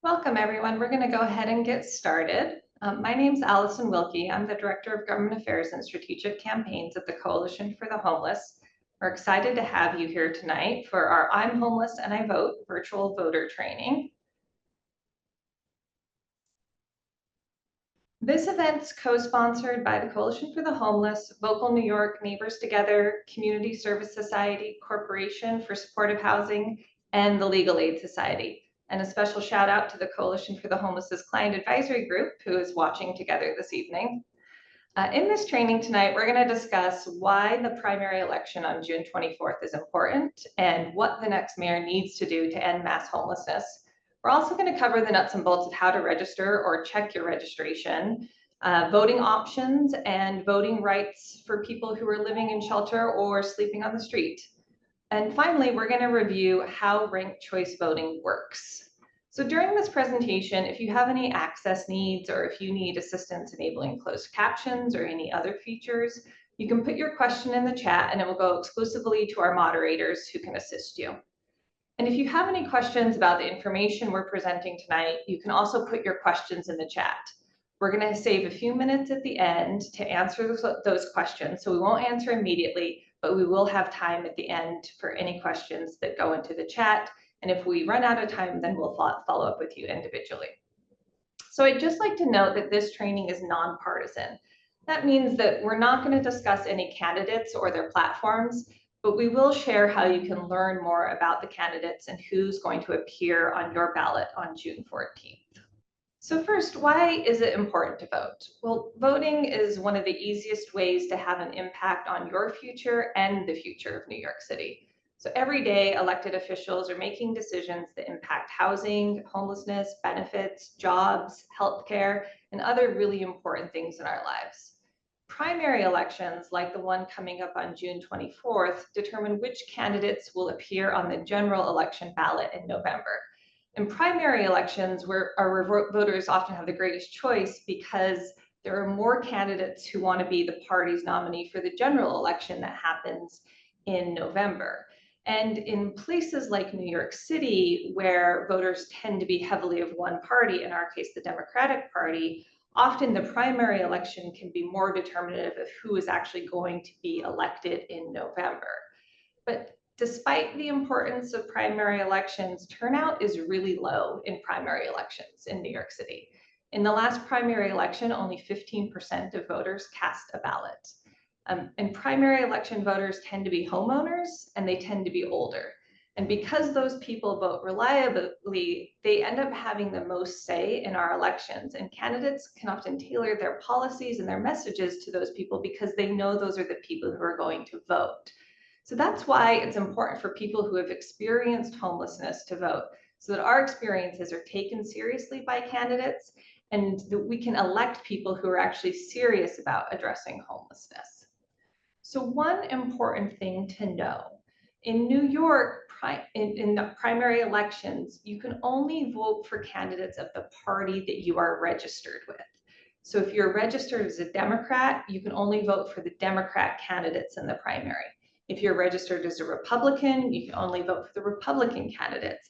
Welcome, everyone. We're going to go ahead and get started. My name's Allison Wilkie. I'm the Director of Government Affairs and Strategic Campaigns at the Coalition for the Homeless. We're excited to have you here tonight for our I'm Homeless and I Vote virtual voter training. This event's co-sponsored by the Coalition for the Homeless, Vocal New York, Neighbors Together, Community Service Society, Corporation for Supportive Housing, and the Legal Aid Society. And a special shout out to the Coalition for the Homeless's Client Advisory Group, who is watching together this evening. In this training tonight, we're going to discuss why the primary election on June 24th is important and what the next mayor needs to do to end mass homelessness. We're also going to cover the nuts and bolts of how to register or check your registration, voting options, and voting rights for people who are living in shelter or sleeping on the street. And finally, we're going to review how ranked choice voting works. So during this presentation, if you have any access needs or if you need assistance enabling closed captions or any other features, you can put your question in the chat and it will go exclusively to our moderators who can assist you. And if you have any questions about the information we're presenting tonight, you can also put your questions in the chat. We're going to save a few minutes at the end to answer those questions, so we won't answer immediately, but we will have time at the end for any questions that go into the chat. And if we run out of time, then we'll follow up with you individually. So I'd just like to note that this training is nonpartisan. That means that we're not going to discuss any candidates or their platforms, but we will share how you can learn more about the candidates and who's going to appear on your ballot on June 14th. So first, why is it important to vote? Well, voting is one of the easiest ways to have an impact on your future and the future of New York City. So every day, elected officials are making decisions that impact housing, homelessness, benefits, jobs, healthcare, and other really important things in our lives. Primary elections, like the one coming up on June 24th, determine which candidates will appear on the general election ballot in November. In primary elections, where our voters often have the greatest choice because there are more candidates who want to be the party's nominee for the general election that happens in November. And in places like New York City, where voters tend to be heavily of one party, in our case, the Democratic Party, often the primary election can be more determinative of who is actually going to be elected in November. But despite the importance of primary elections, turnout is really low in primary elections in New York City. In the last primary election, only 15% of voters cast a ballot. And primary election voters tend to be homeowners and they tend to be older. And because those people vote reliably, they end up having the most say in our elections. And candidates can often tailor their policies and their messages to those people because they know those are the people who are going to vote. So that's why it's important for people who have experienced homelessness to vote, so that our experiences are taken seriously by candidates and that we can elect people who are actually serious about addressing homelessness. So one important thing to know, in New York, in the primary elections, you can only vote for candidates of the party that you are registered with. So if you're registered as a Democrat, you can only vote for the Democrat candidates in the primary. If you're registered as a Republican, you can only vote for the Republican candidates.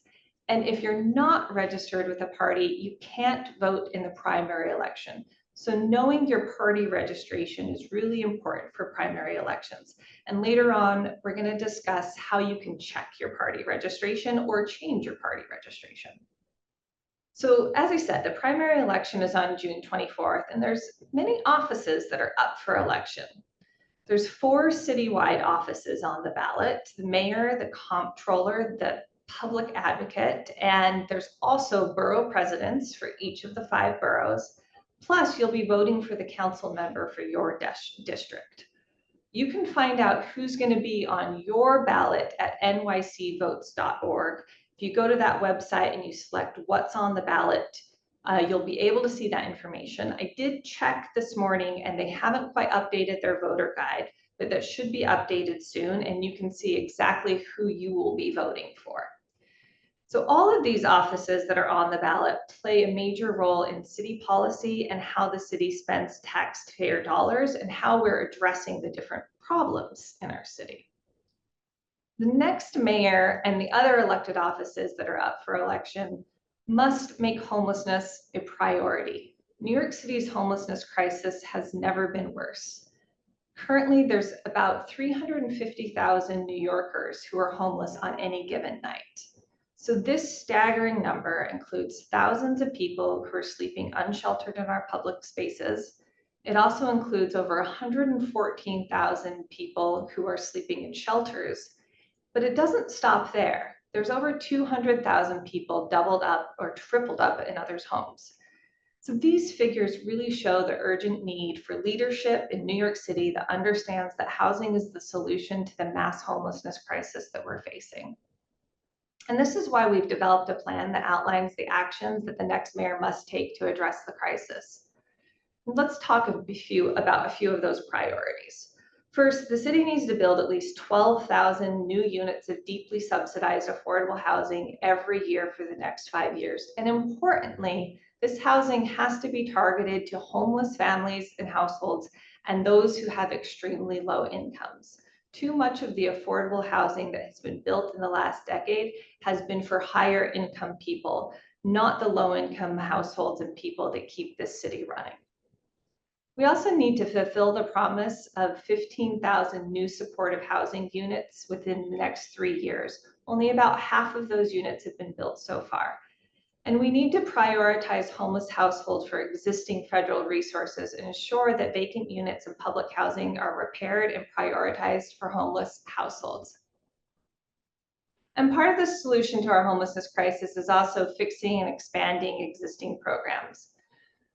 And if you're not registered with a party, you can't vote in the primary election. So knowing your party registration is really important for primary elections. And later on, we're going to discuss how you can check your party registration or change your party registration. So as I said, the primary election is on June 24th, and there's many offices that are up for election. There's 4 citywide offices on the ballot: the mayor, the comptroller, the public advocate, and there's also borough presidents for each of the 5 boroughs. Plus, you'll be voting for the council member for your district. You can find out who's going to be on your ballot at nycvotes.org. If you go to that website and you select what's on the ballot, you'll be able to see that information. I did check this morning and they haven't quite updated their voter guide, but that should be updated soon and you can see exactly who you will be voting for. So all of these offices that are on the ballot play a major role in city policy and how the city spends taxpayer dollars and how we're addressing the different problems in our city. The next mayor and the other elected offices that are up for election must make homelessness a priority. New York City's homelessness crisis has never been worse. Currently, there's about 350,000 New Yorkers who are homeless on any given night. So this staggering number includes thousands of people who are sleeping unsheltered in our public spaces. It also includes over 114,000 people who are sleeping in shelters, but it doesn't stop there. There's over 200,000 people doubled up or tripled up in others' homes. So these figures really show the urgent need for leadership in New York City that understands that housing is the solution to the mass homelessness crisis that we're facing. And this is why we've developed a plan that outlines the actions that the next mayor must take to address the crisis. Let's talk about a few of those priorities. First, the city needs to build at least 12,000 new units of deeply subsidized affordable housing every year for the next 5 years. And importantly, this housing has to be targeted to homeless families and households and those who have extremely low incomes. Too much of the affordable housing that has been built in the last decade has been for higher income people, not the low income households and people that keep this city running. We also need to fulfill the promise of 15,000 new supportive housing units within the next 3 years. Only about half of those units have been built so far. And we need to prioritize homeless households for existing federal resources and ensure that vacant units in public housing are repaired and prioritized for homeless households. And part of the solution to our homelessness crisis is also fixing and expanding existing programs.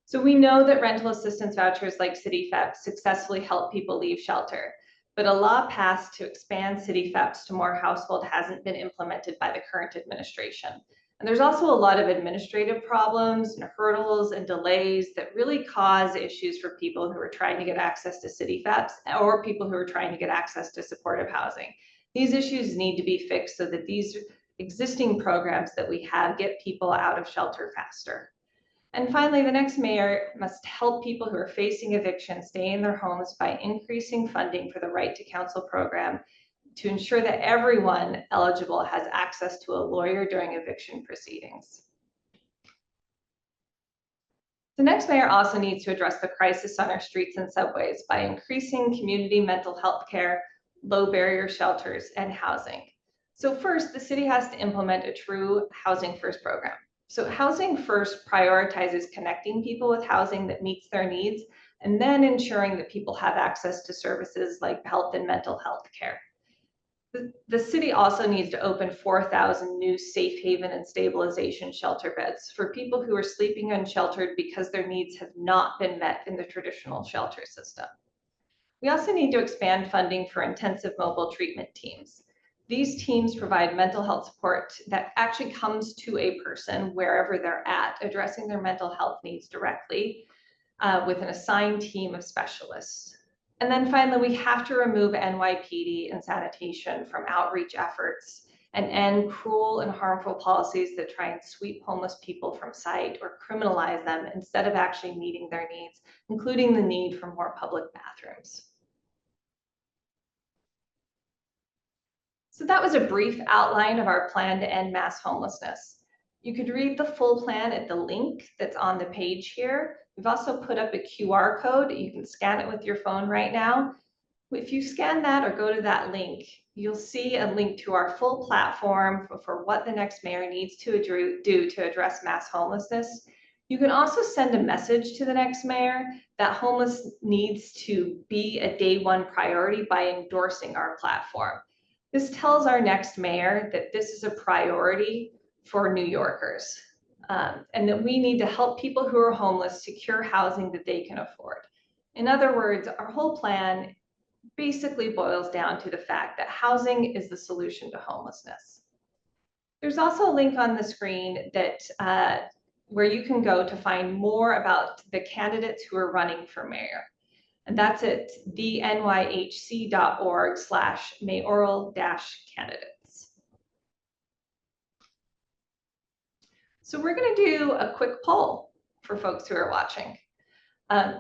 So we know that rental assistance vouchers like CityFEPs successfully help people leave shelter, but a law passed to expand CityFEPs to more households hasn't been implemented by the current administration. And there's also a lot of administrative problems and hurdles and delays that really cause issues for people who are trying to get access to CityFEPs or people who are trying to get access to supportive housing. These issues need to be fixed so that these existing programs that we have get people out of shelter faster. And finally, the next mayor must help people who are facing eviction stay in their homes by increasing funding for the Right to Counsel program to ensure that everyone eligible has access to a lawyer during eviction proceedings. The next mayor also needs to address the crisis on our streets and subways by increasing community mental health care, low barrier shelters, and housing. So first, the city has to implement a true Housing First program. So Housing First prioritizes connecting people with housing that meets their needs, and then ensuring that people have access to services like health and mental health care. The city also needs to open 4,000 new safe haven and stabilization shelter beds for people who are sleeping unsheltered because their needs have not been met in the traditional shelter system. We also need to expand funding for intensive mobile treatment teams. These teams provide mental health support that actually comes to a person wherever they're at, addressing their mental health needs directly with an assigned team of specialists. And then finally, we have to remove NYPD and sanitation from outreach efforts and end cruel and harmful policies that try and sweep homeless people from sight or criminalize them instead of actually meeting their needs, including the need for more public bathrooms. So that was a brief outline of our plan to end mass homelessness. You could read the full plan at the link that's on the page here. We've also put up a QR code. You can scan it with your phone right now. If you scan that or go to that link, you'll see a link to our full platform for what the next mayor needs to do to address mass homelessness. You can also send a message to the next mayor that homeless needs to be a day one priority by endorsing our platform. This tells our next mayor that this is a priority for New Yorkers, and that we need to help people who are homeless secure housing that they can afford. In other words, our whole plan basically boils down to the fact that housing is the solution to homelessness. There's also a link on the screen that where you can go to find more about the candidates who are running for mayor. And that's at thenyhc.org/mayoral-candidates. So we're going to do a quick poll for folks who are watching.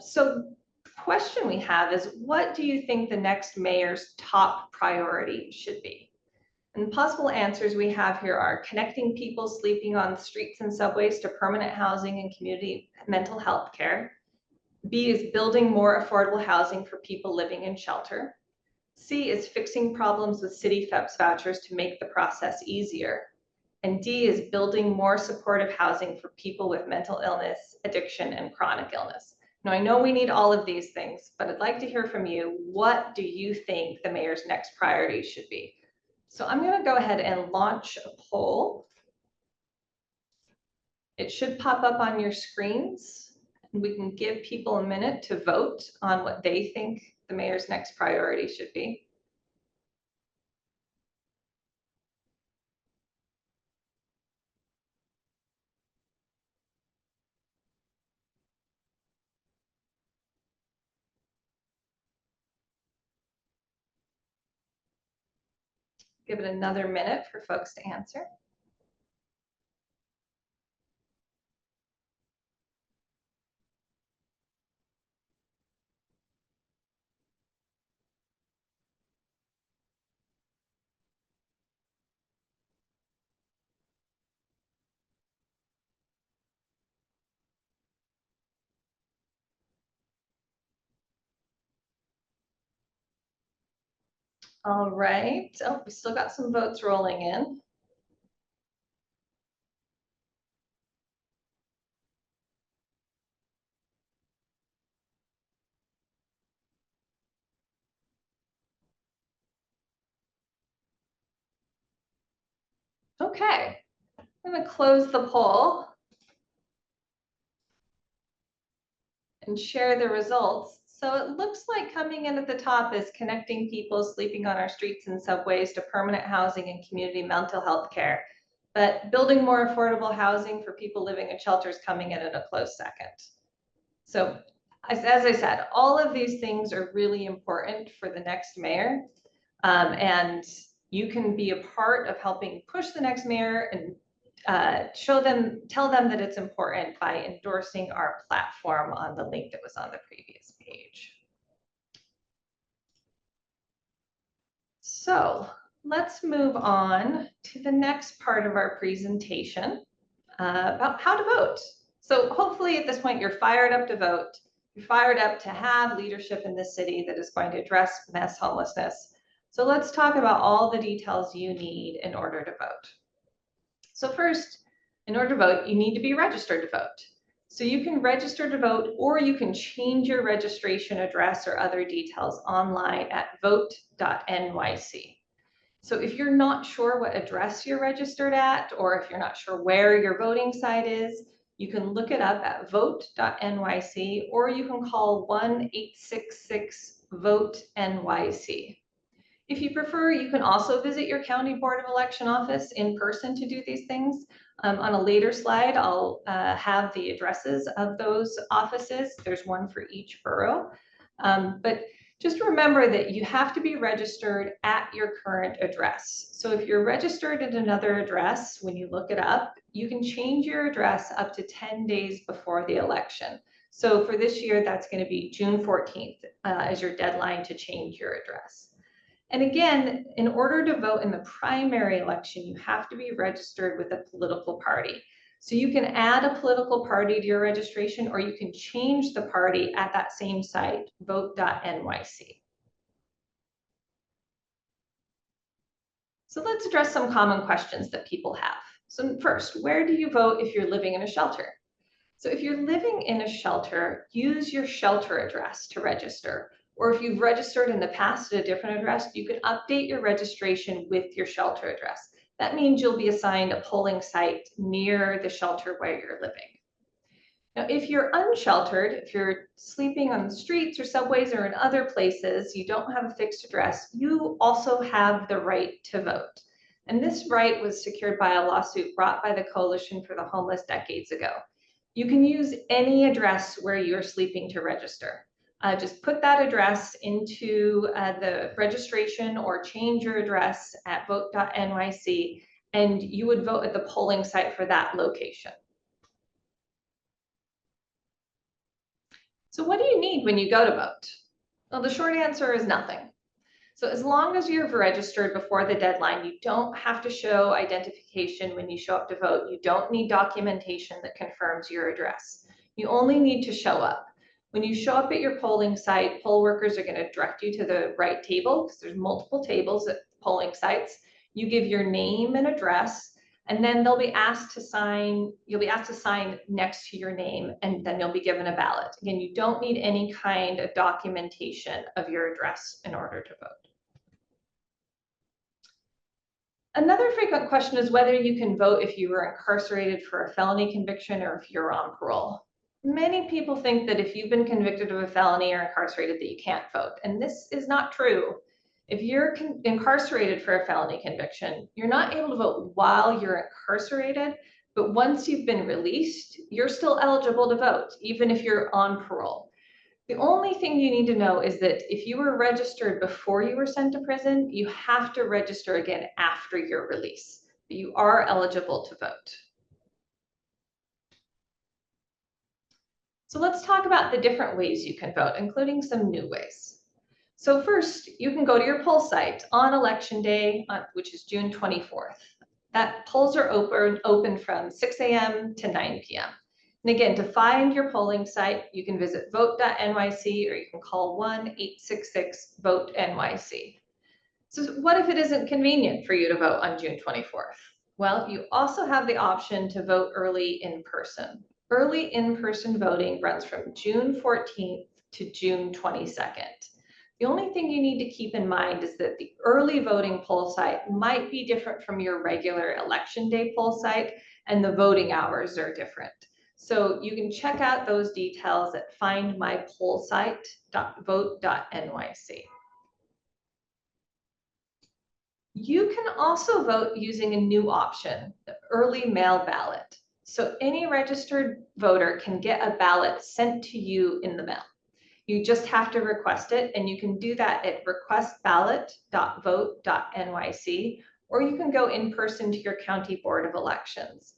So the question we have is, what do you think the next mayor's top priority should be? And possible answers we have here are connecting people sleeping on streets and subways to permanent housing and community mental health care. B is building more affordable housing for people living in shelter. C is fixing problems with city FEPS vouchers to make the process easier. And D is building more supportive housing for people with mental illness, addiction, and chronic illness. Now, I know we need all of these things, but I'd like to hear from you. What do you think the mayor's next priority should be? So I'm going to go ahead and launch a poll. It should pop up on your screens, and we can give people a minute to vote on what they think the mayor's next priority should be. Give it another minute for folks to answer. All right. Oh, we still got some votes rolling in. Okay, I'm going to close the poll and share the results. So it looks like coming in at the top is connecting people sleeping on our streets and subways to permanent housing and community mental health care. But building more affordable housing for people living in shelters coming in at a close second. So as I said, all of these things are really important for the next mayor. And you can be a part of helping push the next mayor and tell them that it's important by endorsing our platform on the link that was on the previous page. So let's move on to the next part of our presentation about how to vote. So hopefully at this point you're fired up to vote. You're fired up to have leadership in this city that is going to address mass homelessness. So let's talk about all the details you need in order to vote. So first, in order to vote, you need to be registered to vote. So you can register to vote, or you can change your registration address or other details online at vote.nyc. So if you're not sure what address you're registered at, or if you're not sure where your voting site is, you can look it up at vote.nyc, or you can call 1-866-VOTE-NYC. If you prefer, you can also visit your county board of election office in person to do these things. On a later slide, I'll have the addresses of those offices. There's one for each borough. But just remember that you have to be registered at your current address. So if you're registered at another address, when you look it up, you can change your address up to 10 days before the election. So for this year, that's going to be June 14th as your deadline to change your address. And again, in order to vote in the primary election, you have to be registered with a political party. So you can add a political party to your registration, or you can change the party at that same site, vote.nyc. So let's address some common questions that people have. So first, where do you vote if you're living in a shelter? So if you're living in a shelter, use your shelter address to register. Or if you've registered in the past at a different address, you can update your registration with your shelter address. That means you'll be assigned a polling site near the shelter where you're living. Now, if you're unsheltered, if you're sleeping on the streets or subways or in other places, you don't have a fixed address, you also have the right to vote. And this right was secured by a lawsuit brought by the Coalition for the Homeless decades ago. You can use any address where you're sleeping to register. Just put that address into the registration or change your address at vote.nyc, and you would vote at the polling site for that location. So what do you need when you go to vote? Well, the short answer is nothing. So as long as you've registered before the deadline, you don't have to show identification when you show up to vote. You don't need documentation that confirms your address. You only need to show up. When you show up at your polling site, poll workers are going to direct you to the right table because there's multiple tables at polling sites. You give your name and address, and then you'll be asked to sign next to your name, and then you'll be given a ballot. Again, you don't need any kind of documentation of your address in order to vote. Another frequent question is whether you can vote if you were incarcerated for a felony conviction or if you're on parole. Many people think that if you've been convicted of a felony or incarcerated that you can't vote, and this is not true. If you're incarcerated for a felony conviction, you're not able to vote while you're incarcerated, but once you've been released, you're still eligible to vote, even if you're on parole. The only thing you need to know is that if you were registered before you were sent to prison, you have to register again after your release. But you are eligible to vote. So let's talk about the different ways you can vote, including some new ways. So first, you can go to your poll site on election day, which is June 24th. That polls are open from 6 a.m. to 9 p.m. And again, to find your polling site, you can visit vote.nyc or you can call 1-866-VOTE-NYC. So what if it isn't convenient for you to vote on June 24th? Well, you also have the option to vote early in person. Early in-person voting runs from June 14th to June 22nd. The only thing you need to keep in mind is that the early voting poll site might be different from your regular election day poll site, and the voting hours are different. So you can check out those details at findmypollsite.vote.nyc. You can also vote using a new option, the early mail ballot. So any registered voter can get a ballot sent to you in the mail. You just have to request it, and you can do that at requestballot.vote.nyc, or you can go in person to your county board of elections.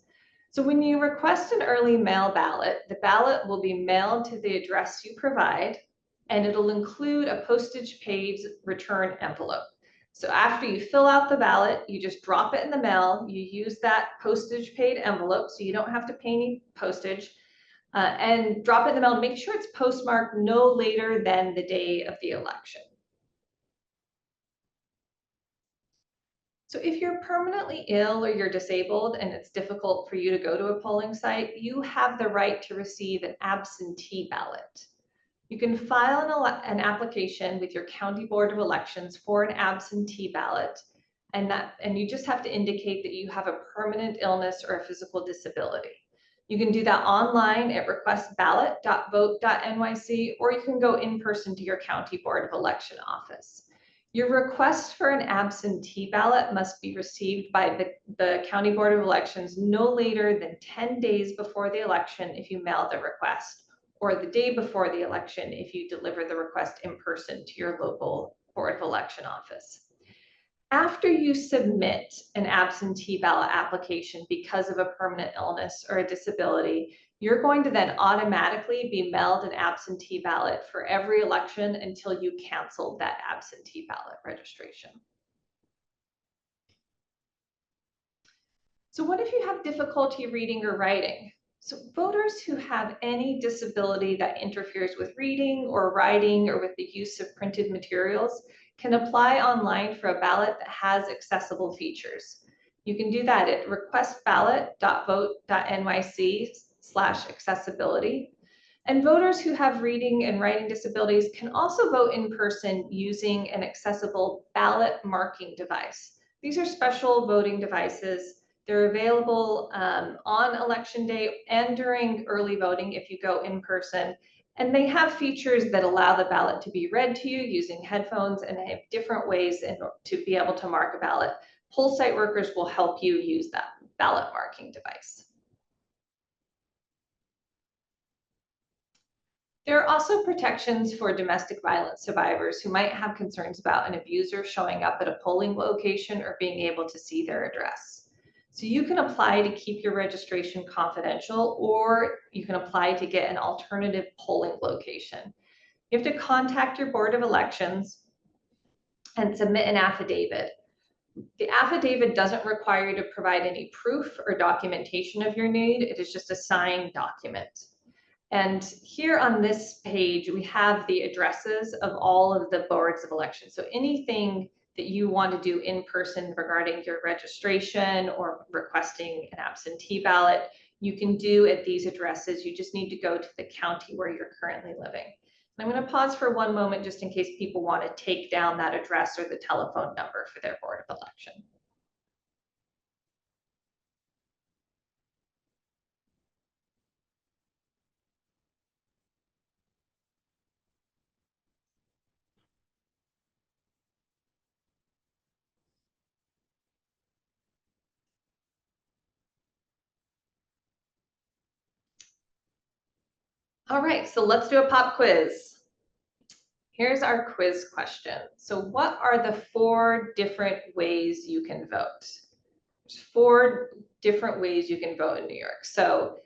So when you request an early mail ballot, the ballot will be mailed to the address you provide, and it'll include a postage paid return envelope. So after you fill out the ballot, you just drop it in the mail. You use that postage paid envelope, so you don't have to pay any postage, and drop it in the mail. Make sure it's postmarked no later than the day of the election. So if you're permanently ill or you're disabled and it's difficult for you to go to a polling site, you have the right to receive an absentee ballot. You can file an application with your county board of elections for an absentee ballot, and you just have to indicate that you have a permanent illness or a physical disability. You can do that online at requestballot.vote.nyc, or you can go in person to your county board of election office. Your request for an absentee ballot must be received by the county board of elections no later than 10 days before the election if you mail the request, or the day before the election if you deliver the request in person to your local board of election office. After you submit an absentee ballot application because of a permanent illness or a disability, you're going to then automatically be mailed an absentee ballot for every election until you cancel that absentee ballot registration. So what if you have difficulty reading or writing? So voters who have any disability that interferes with reading or writing or with the use of printed materials can apply online for a ballot that has accessible features. You can do that at requestballot.vote.nyc/accessibility. And voters who have reading and writing disabilities can also vote in person using an accessible ballot marking device. These are special voting devices. They're available on election day and during early voting if you go in person. And they have features that allow the ballot to be read to you using headphones, and they have different ways to be able to mark a ballot. Poll site workers will help you use that ballot marking device. There are also protections for domestic violence survivors who might have concerns about an abuser showing up at a polling location or being able to see their address. So you can apply to keep your registration confidential, or you can apply to get an alternative polling location. You have to contact your board of elections and submit an affidavit. The affidavit doesn't require you to provide any proof or documentation of your need. It is just a signed document. And here on this page, we have the addresses of all of the boards of election. So anything that you want to do in person regarding your registration or requesting an absentee ballot, you can do at these addresses. You just need to go to the county where you're currently living. And I'm going to pause for one moment just in case people want to take down that address or the telephone number for their board of election. All right, so let's do a pop quiz. Here's our quiz question. So what are the 4 different ways you can vote? There's 4 different ways you can vote in New York. So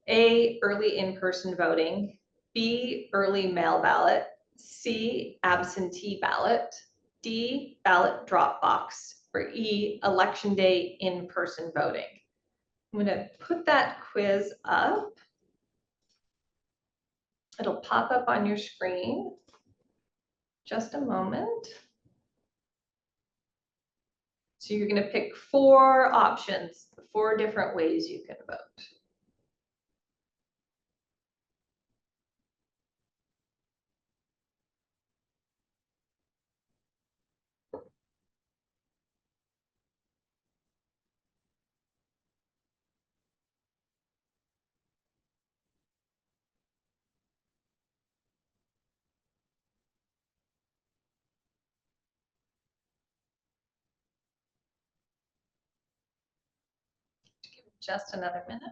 A, early in-person voting, B, early mail ballot, C, absentee ballot, D, ballot drop box, or E, election day in-person voting. I'm gonna put that quiz up. It'll pop up on your screen. Just a moment. So you're going to pick 4 options, 4 different ways you can vote. Give it just another minute.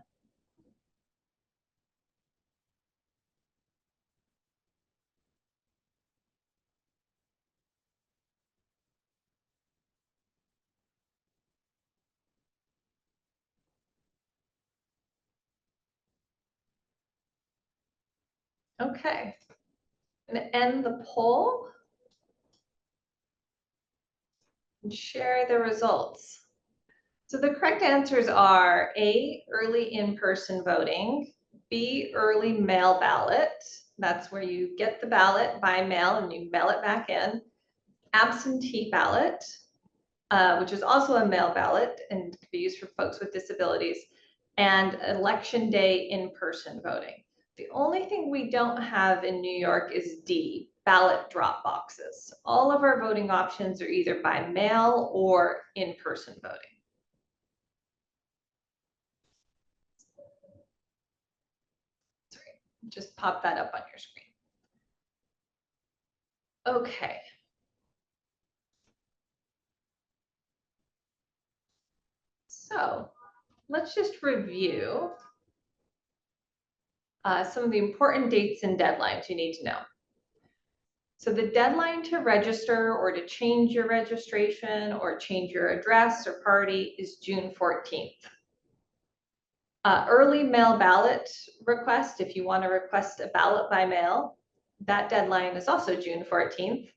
Okay, I'm going to end the poll and share the results. So the correct answers are A, early in-person voting, B, early mail ballot. That's where you get the ballot by mail and you mail it back in. Absentee ballot, which is also a mail ballot and can be used for folks with disabilities, and election day in-person voting. The only thing we don't have in New York is D, ballot drop boxes. All of our voting options are either by mail or in-person voting. Sorry, just pop that up on your screen. Okay. So let's just review some of the important dates and deadlines you need to know. So the deadline to register or to change your registration or change your address or party is June 14th. Early mail ballot request, if you want to request a ballot by mail, that deadline is also June 14th.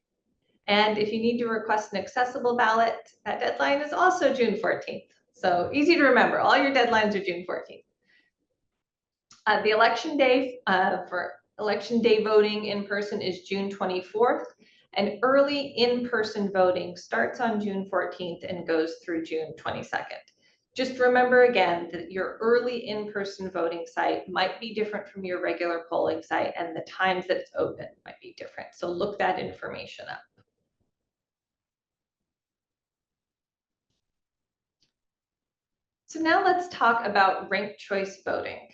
And if you need to request an accessible ballot, that deadline is also June 14th. So easy to remember, all your deadlines are June 14th. The election day for election day voting in person is June 24th, and early in-person voting starts on June 14th and goes through June 22nd. Just remember again that your early in-person voting site might be different from your regular polling site, and the times that it's open might be different. So look that information up. So now let's talk about ranked choice voting.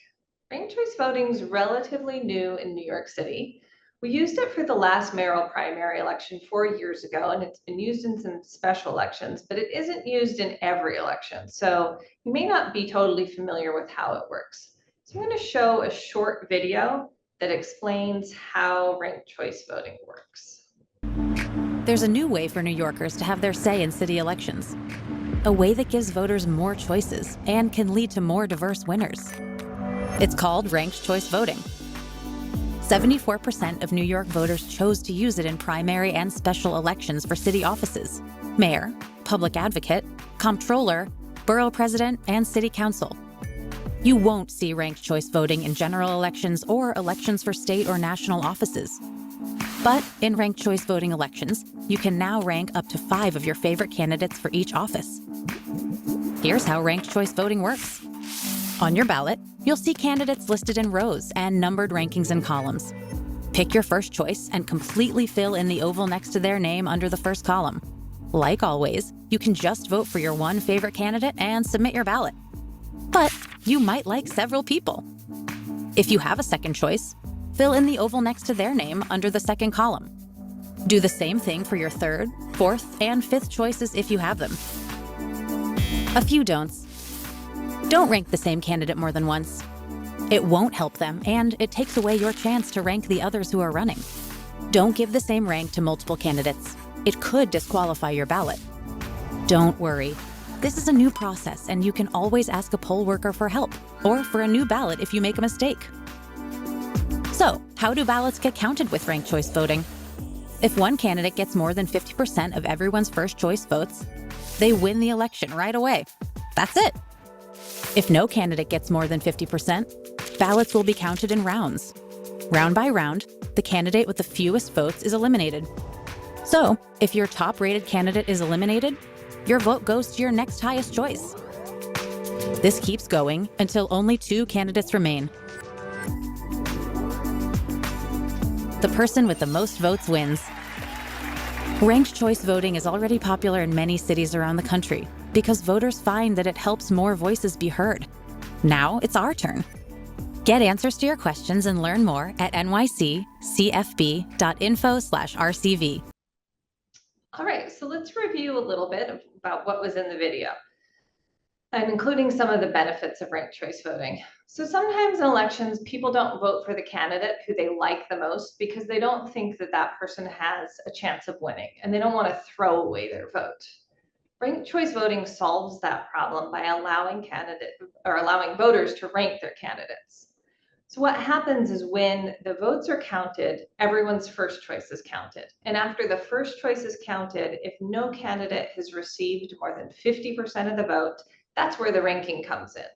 Ranked choice voting is relatively new in New York City. We used it for the last mayoral primary election 4 years ago, and it's been used in some special elections, but it isn't used in every election. So you may not be totally familiar with how it works. So I'm going to show a short video that explains how ranked choice voting works. There's a new way for New Yorkers to have their say in city elections. A way that gives voters more choices and can lead to more diverse winners. It's called ranked choice voting. 74% of New York voters chose to use it in primary and special elections for city offices: mayor, public advocate, comptroller, borough president, and city council. You won't see ranked choice voting in general elections or elections for state or national offices. But in ranked choice voting elections, you can now rank up to 5 of your favorite candidates for each office. Here's how ranked choice voting works. On your ballot, you'll see candidates listed in rows and numbered rankings in columns. Pick your first choice and completely fill in the oval next to their name under the first column. Like always, you can just vote for your one favorite candidate and submit your ballot. But you might like several people. If you have a second choice, fill in the oval next to their name under the second column. Do the same thing for your third, fourth, and fifth choices if you have them. A few don'ts. Don't rank the same candidate more than once. It won't help them, and it takes away your chance to rank the others who are running. Don't give the same rank to multiple candidates. It could disqualify your ballot. Don't worry. This is a new process, and you can always ask a poll worker for help, or for a new ballot if you make a mistake. So, how do ballots get counted with ranked choice voting? If one candidate gets more than 50% of everyone's first choice votes, they win the election right away. That's it. If no candidate gets more than 50%, ballots will be counted in rounds. Round by round, the candidate with the fewest votes is eliminated. So, if your top-rated candidate is eliminated, your vote goes to your next highest choice. This keeps going until only 2 candidates remain. The person with the most votes wins. Ranked choice voting is already popular in many cities around the country because voters find that it helps more voices be heard. Now it's our turn. Get answers to your questions and learn more at nyccfb.info/RCV. All right, so let's review a little bit about what was in the video. I'm including some of the benefits of ranked choice voting. So sometimes in elections, people don't vote for the candidate who they like the most because they don't think that that person has a chance of winning, and they don't want to throw away their vote. Ranked choice voting solves that problem by allowing voters to rank their candidates. So what happens is when the votes are counted, everyone's first choice is counted. And after the first choice is counted, if no candidate has received more than 50% of the vote, that's where the ranking comes in.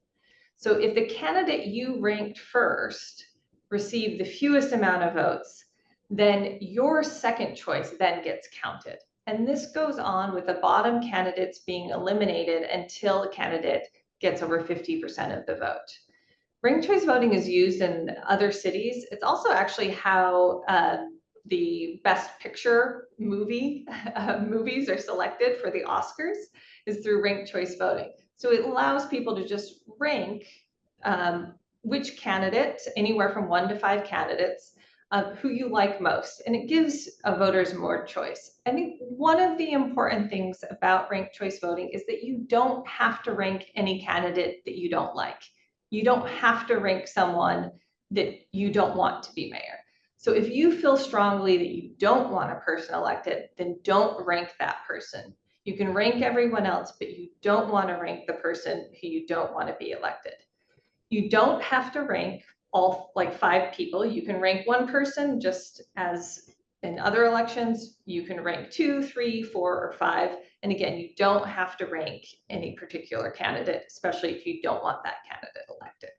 So if the candidate you ranked first received the fewest amount of votes, then your second choice then gets counted. And this goes on with the bottom candidates being eliminated until a candidate gets over 50% of the vote. Ranked choice voting is used in other cities. It's also actually how the Best Picture movies are selected for the Oscars, is through ranked choice voting. So it allows people to just rank which candidate, anywhere from 1 to 5 candidates, who you like most, and it gives voters more choice. I think one of the important things about ranked choice voting is that you don't have to rank any candidate that you don't like. You don't have to rank someone that you don't want to be mayor. So if you feel strongly that you don't want a person elected, then don't rank that person. You can rank everyone else, but you don't want to rank the person who you don't want to be elected. You don't have to rank all 5 people. You can rank one person, just as in other elections. You can rank 2, 3, 4, or 5. And again, you don't have to rank any particular candidate, especially if you don't want that candidate elected.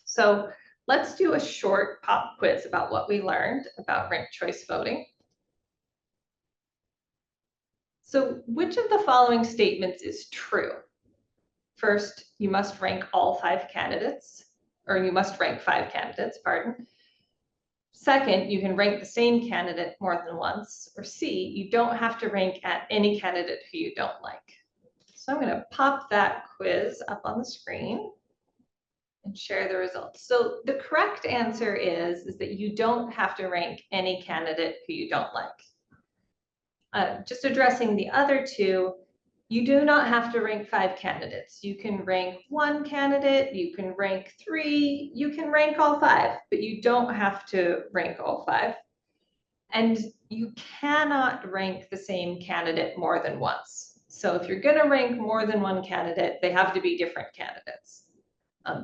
So let's do a short pop quiz about what we learned about ranked choice voting. So which of the following statements is true? First, you must rank all 5 candidates, or you must rank 5 candidates, pardon. Second, you can rank the same candidate more than once. Or C, you don't have to rank at any candidate who you don't like. So I'm going to pop that quiz up on the screen and share the results. So the correct answer is that you don't have to rank any candidate who you don't like. Just addressing the other 2, you do not have to rank 5 candidates. You can rank 1 candidate, you can rank 3, you can rank all 5, but you don't have to rank all 5. And you cannot rank the same candidate more than once. So if you're going to rank more than one candidate, they have to be different candidates.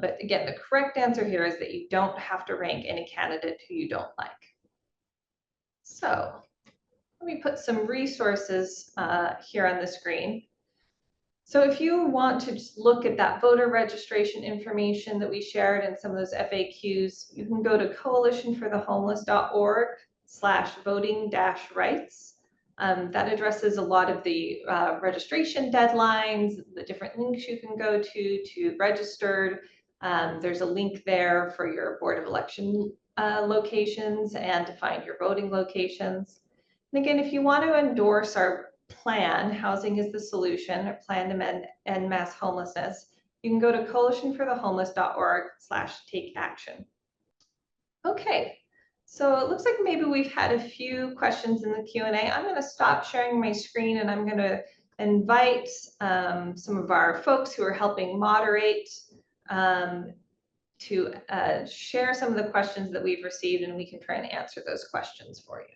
But again, the correct answer here is that you don't have to rank any candidate who you don't like. So let me put some resources here on the screen. So if you want to just look at that voter registration information that we shared and some of those FAQs, you can go to coalitionforthehomeless.org/voting-rights. That addresses a lot of the registration deadlines, the different links you can go to register. There's a link there for your Board of Election locations and to find your voting locations. And again, if you want to endorse our plan, Housing is the Solution, or Plan to End Mass Homelessness, you can go to coalitionforthehomeless.org/take-action. Okay, so it looks like maybe we've had a few questions in the Q&A. I'm going to stop sharing my screen and I'm going to invite some of our folks who are helping moderate to share some of the questions that we've received, and we can try and answer those questions for you.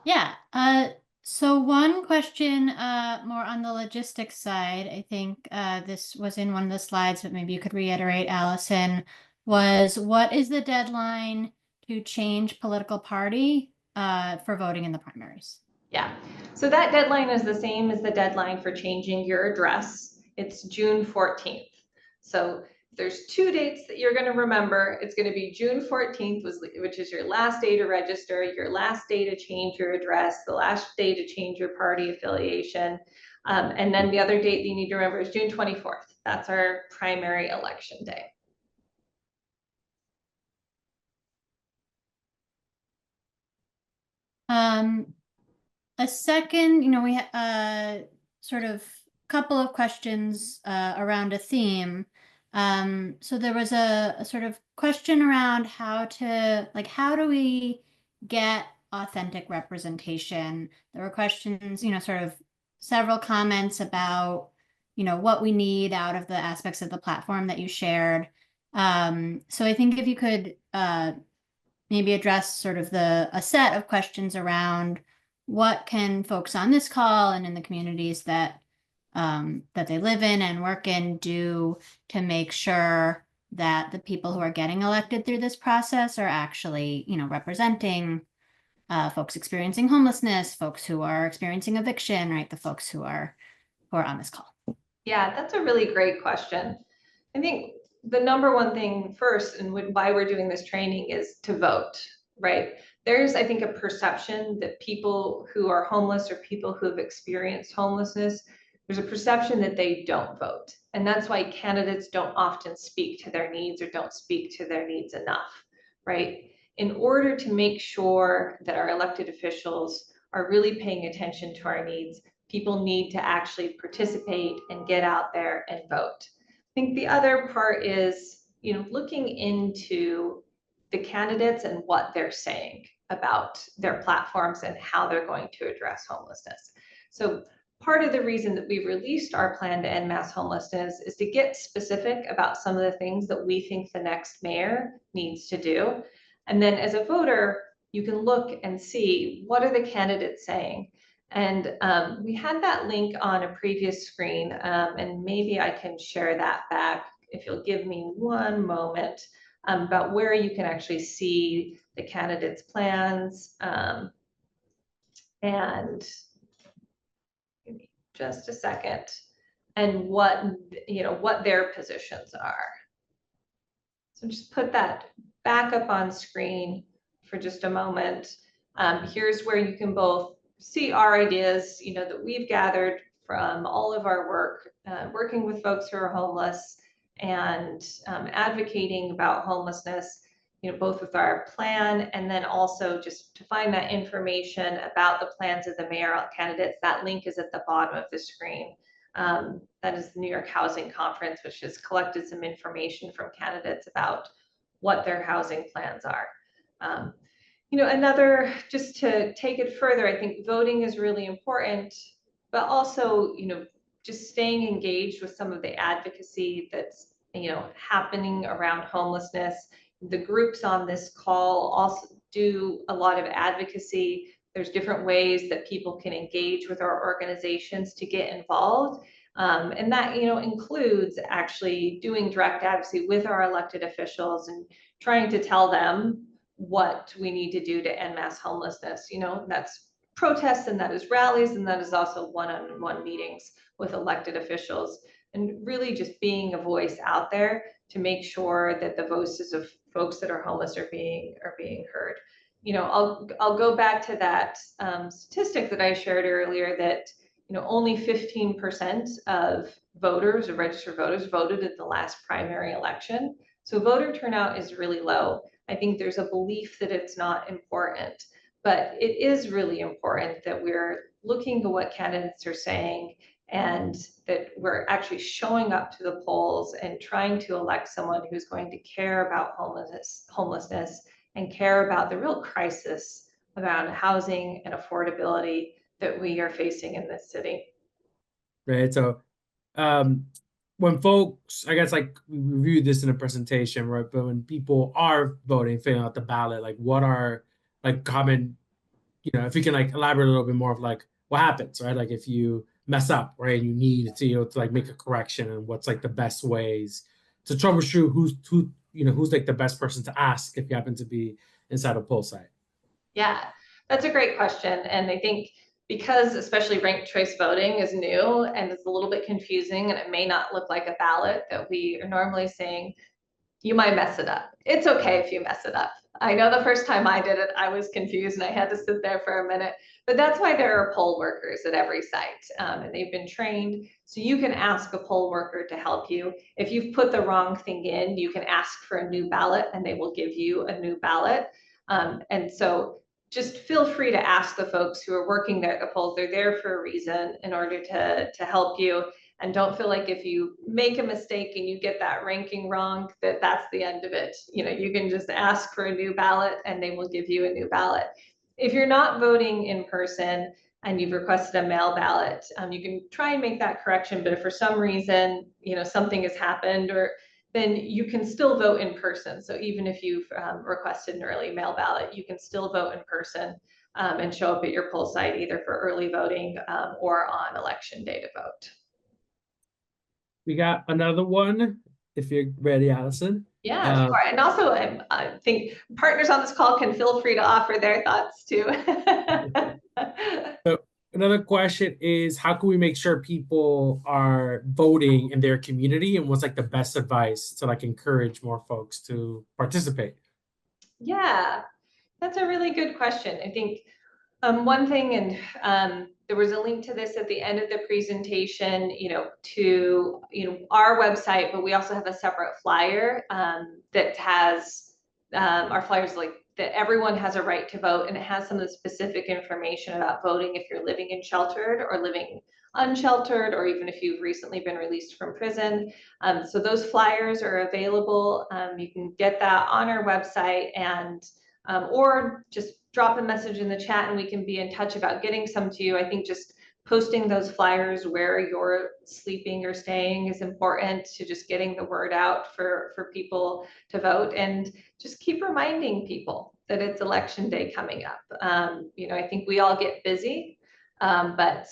Yeah. So one question more on the logistics side, I think this was in one of the slides, but maybe you could reiterate, Allison, was what is the deadline to change political party for voting in the primaries? Yeah, so that deadline is the same as the deadline for changing your address. It's June 14th. So there's two dates that you're going to remember. It's going to be June 14th, which is your last day to register, your last day to change your address, the last day to change your party affiliation. And then the other date that you need to remember is June 24th. That's our primary election day. A second, we sort of couple of questions around a theme. So there was a sort of question around how do we get authentic representation? There were questions, sort of several comments about, what we need out of the aspects of the platform that you shared. So I think if you could maybe address sort of a set of questions around what can folks on this call and in the communities that they live in and work in do to make sure that the people who are getting elected through this process are actually, representing folks experiencing homelessness, folks who are experiencing eviction, right? The folks who are on this call. Yeah, that's a really great question. I think the number one thing first, and why we're doing this training, is to vote, right? There's, I think, a perception that people who are homeless or people who have experienced homelessness, there's a perception that they don't vote. And that's why candidates don't often speak to their needs or don't speak to their needs enough, right? In order to make sure that our elected officials are really paying attention to our needs, people need to actually participate and get out there and vote. I think the other part is, looking into the candidates and what they're saying about their platforms and how they're going to address homelessness. So part of the reason that we've released our plan to end mass homelessness is to get specific about some of the things that we think the next mayor needs to do. And then as a voter, you can look and see what are the candidates saying. And we had that link on a previous screen, and maybe I can share that back if you'll give me one moment, about where you can actually see the candidates' plans. And give me just a second, and what their positions are. So just put that back up on screen for just a moment. Here's where you can both see our ideas, that we've gathered from all of our work, working with folks who are homeless and advocating about homelessness, both with our plan and then also just to find that information about the plans of the mayoral candidates. That link is at the bottom of the screen. That is the New York Housing Conference, which has collected some information from candidates about what their housing plans are. Another, just to take it further, I think voting is really important, but also, just staying engaged with some of the advocacy that's, happening around homelessness. The groups on this call also do a lot of advocacy. There's different ways that people can engage with our organizations to get involved. And that, includes actually doing direct advocacy with our elected officials and trying to tell them what we need to do to end mass homelessness. That's protests and that is rallies and that is also one-on-one meetings with elected officials, and really just being a voice out there to make sure that the voices of folks that are homeless are being heard. I'll go back to that statistic that I shared earlier that only 15% of voters or registered voters voted at the last primary election. So voter turnout is really low. I think there's a belief that it's not important, but it is really important that we're looking to what candidates are saying and that we're actually showing up to the polls and trying to elect someone who's going to care about homelessness and care about the real crisis around housing and affordability that we are facing in this city. Right. So when folks, I guess like we reviewed this in a presentation, right? But when people are voting, filling out the ballot, like what are like common, if you can like elaborate a little bit more of like what happens, right? Like if you mess up, right, and you need to, to like make a correction, and what's like the best ways to troubleshoot, who's like the best person to ask if you happen to be inside a poll site. Yeah, that's a great question. And I think because especially ranked choice voting is new and it's a little bit confusing and it may not look like a ballot that we are normally saying, you might mess it up. It's okay if you mess it up. I know the first time I did it, I was confused and I had to sit there for a minute, but that's why there are poll workers at every site, and they've been trained. So you can ask a poll worker to help you. If you've put the wrong thing in, you can ask for a new ballot and they will give you a new ballot. And so just feel free to ask the folks who are working there at the polls. They're there for a reason in order to help you. And don't feel like if you make a mistake and you get that ranking wrong, that that's the end of it. You can just ask for a new ballot and they will give you a new ballot. If you're not voting in person and you've requested a mail ballot, you can try and make that correction. But if for some reason, something has happened, then you can still vote in person. So even if you've requested an early mail ballot, you can still vote in person and show up at your poll site either for early voting or on election day to vote. We got another one, if you're ready, Allison. Yeah, sure. And also I think partners on this call can feel free to offer their thoughts too. So another question is, how can we make sure people are voting in their community, and what's like the best advice to like encourage more folks to participate? Yeah, that's a really good question. I think one thing, and there was a link to this at the end of the presentation, to our website, but we also have a separate flyer that has our flyers like that everyone has a right to vote, and it has some of the specific information about voting if you're living in sheltered or living unsheltered, or even if you've recently been released from prison. So those flyers are available. You can get that on our website, and or just drop a message in the chat and we can be in touch about getting some to you. I think just posting those flyers where you're sleeping or staying is important to just getting the word out for people to vote, and just keep reminding people that it's election day coming up. I think we all get busy, but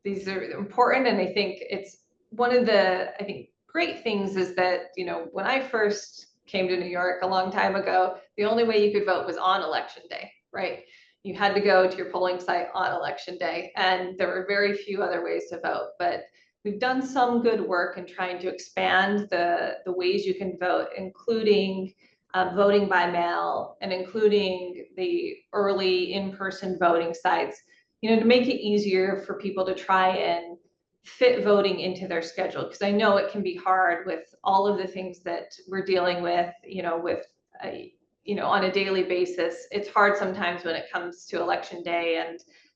these are important, and I think it's one of the great things is that when I first came to New York a long time ago, the only way you could vote was on election day, right? You had to go to your polling site on election day, and there were very few other ways to vote. But we've done some good work in trying to expand the ways you can vote, including voting by mail and including the early in-person voting sites, to make it easier for people to try and fit voting into their schedule, because I know it can be hard with all of the things that we're dealing with, on a daily basis. It's hard sometimes when it comes to election day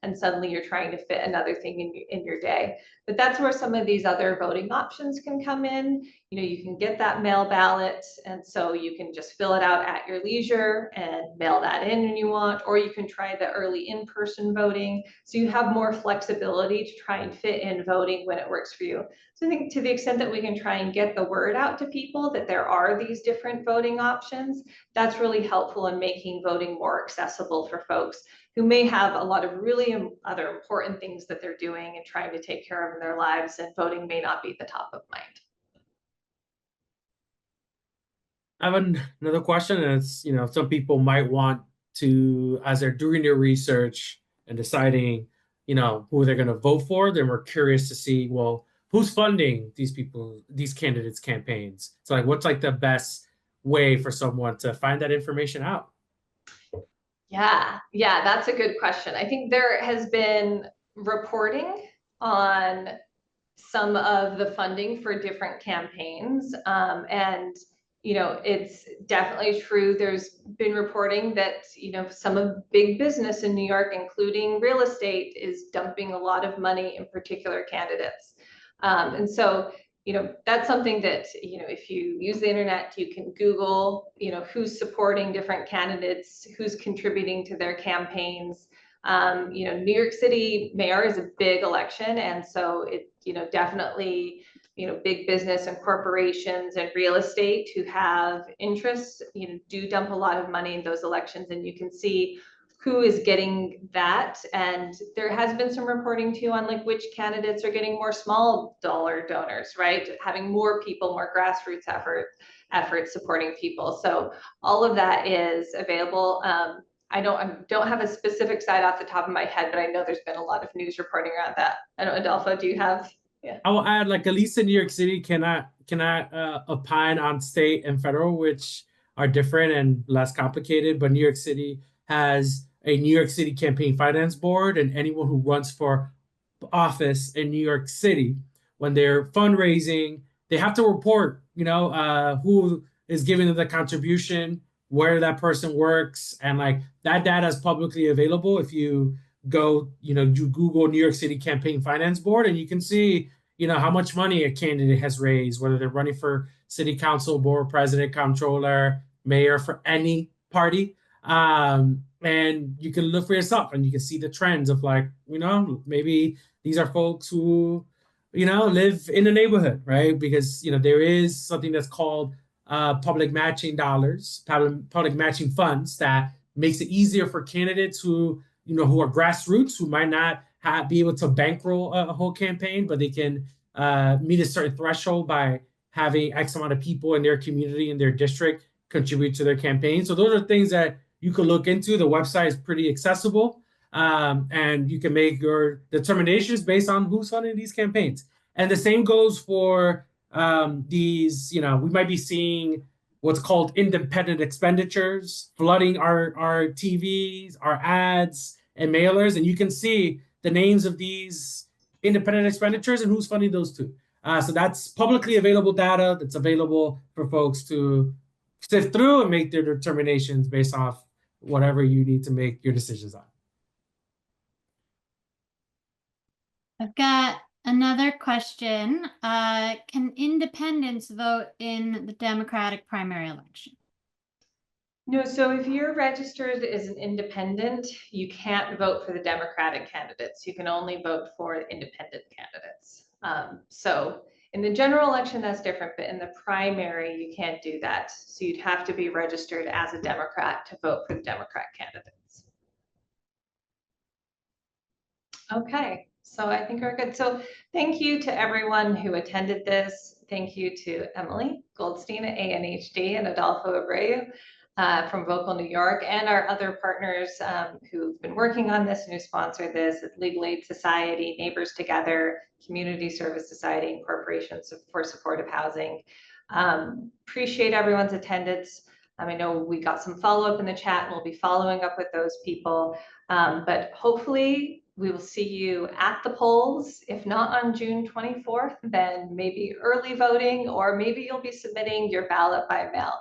and suddenly you're trying to fit another thing in your day. But that's where some of these other voting options can come in. you can get that mail ballot, and so you can just fill it out at your leisure and mail that in when you want, or you can try the early in-person voting. So you have more flexibility to try and fit in voting when it works for you. So I think to the extent that we can try and get the word out to people that there are these different voting options, that's really helpful in making voting more accessible for folks who may have a lot of really other important things that they're doing and trying to take care of in their lives, and voting may not be the top of mind. I have another question, and it's, some people might want to, as they're doing their research and deciding, who they're going to vote for, then we're curious to see, well, who's funding these people, these candidates' campaigns? So, like, what's like the best way for someone to find that information out? Yeah, that's a good question. I think there has been reporting on some of the funding for different campaigns. And, it's definitely true. There's been reporting that, some of big business in New York, including real estate, is dumping a lot of money in particular candidates. And so, that's something that, if you use the internet, you can Google, who's supporting different candidates, who's contributing to their campaigns. New York City mayor is a big election, and so it, definitely, big business and corporations and real estate who have interests, do dump a lot of money in those elections, and you can see who is getting that. And there has been some reporting too on like which candidates are getting more small dollar donors, right? Having more people, more grassroots efforts supporting people. So all of that is available. I don't have a specific site off the top of my head, but I know there's been a lot of news reporting around that. I don't know, Adolfo, do you have? Yeah. I will add, like, at least in New York City, cannot opine on state and federal, which are different and less complicated. But New York City has a New York City Campaign Finance Board, and anyone who runs for office in New York City, when they're fundraising, they have to report, who is giving them the contribution, where that person works, and like that data is publicly available. If you go, you Google New York City Campaign Finance Board, and you can see, how much money a candidate has raised, whether they're running for city council, board president, comptroller, mayor, for any party. And you can look for yourself, and you can see the trends of, like, maybe these are folks who, live in the neighborhood, right? Because, there is something that's called public matching dollars, public matching funds, that makes it easier for candidates who, who are grassroots, who might not be able to bankroll a whole campaign, but they can meet a certain threshold by having X amount of people in their community, in their district, contribute to their campaign. So those are things that you could look into. The website is pretty accessible, and you can make your determinations based on who's funding these campaigns. And the same goes for these, we might be seeing what's called independent expenditures flooding our TVs, our ads, and mailers. And you can see the names of these independent expenditures and who's funding those too. So that's publicly available data that's available for folks to sift through and make their determinations based off whatever you need to make your decisions on. I've got another question. Can independents vote in the Democratic primary election? No, so if you're registered as an independent, you can't vote for the Democratic candidates. You can only vote for independent candidates. So in the general election, that's different, but in the primary, you can't do that. So you'd have to be registered as a Democrat to vote for the Democrat candidates. Okay, so I think we're good. So thank you to everyone who attended this. Thank you to Emily Goldstein at ANHD and Adolfo Abreu from Vocal New York, and our other partners who've been working on this and who sponsored this: Legal Aid Society, Neighbors Together, Community Service Society, and Corporations for Supportive Housing. Appreciate everyone's attendance. I know we got some follow-up in the chat, and we'll be following up with those people. But hopefully we will see you at the polls. If not on June 24th, then maybe early voting, or maybe you'll be submitting your ballot by mail.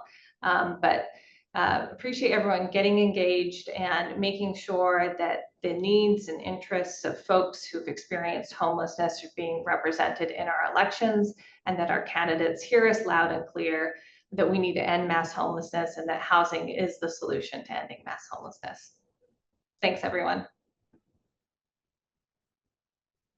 But appreciate everyone getting engaged and making sure that the needs and interests of folks who've experienced homelessness are being represented in our elections, and that our candidates hear us loud and clear that we need to end mass homelessness and that housing is the solution to ending mass homelessness. Thanks, everyone.